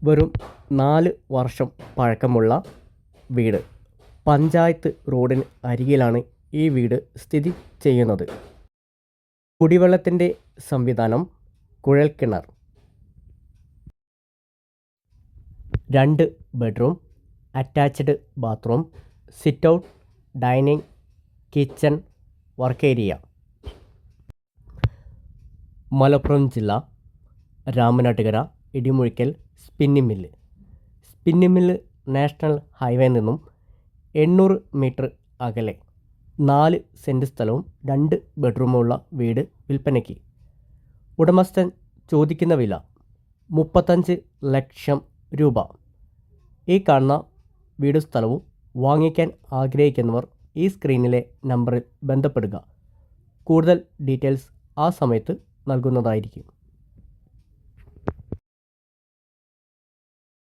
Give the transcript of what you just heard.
വെറും 4 വർഷം പഴക്കമുള്ള വീട്. പഞ്ചായത്ത് റോഡിന് അരികിലാണ് ഈ വീട് സ്ഥിതി ചെയ്യുന്നത്. കുടിവെള്ളത്തിൻ്റെ സംവിധാനം കുഴൽക്കിണർ. 2 bedroom, attached bathroom, sitout, dining, kitchen, work area. Malappuram ജില്ല, Ramanattukara Idimuzhikkal spinning mill national highway നിന്നും 800 മീറ്റർ അകലെ. 4 സെൻറ് സ്ഥലവും 2 ബെഡ്റൂമുള്ള വീട് വിൽപ്പനയ്ക്ക്. ഉടമസ്ഥൻ ചോദിക്കുന്ന വില 35 ലക്ഷം രൂപ. ഈ കാണുന്ന വീടും സ്ഥലവും വാങ്ങിക്കാൻ ആഗ്രഹിക്കുന്നവർ ഈ സ്ക്രീനിലെ നമ്പറിൽ ബന്ധപ്പെടുക. കൂടുതൽ ഡീറ്റെയിൽസ് ആ സമയത്ത് നൽകുന്നതായിരിക്കും.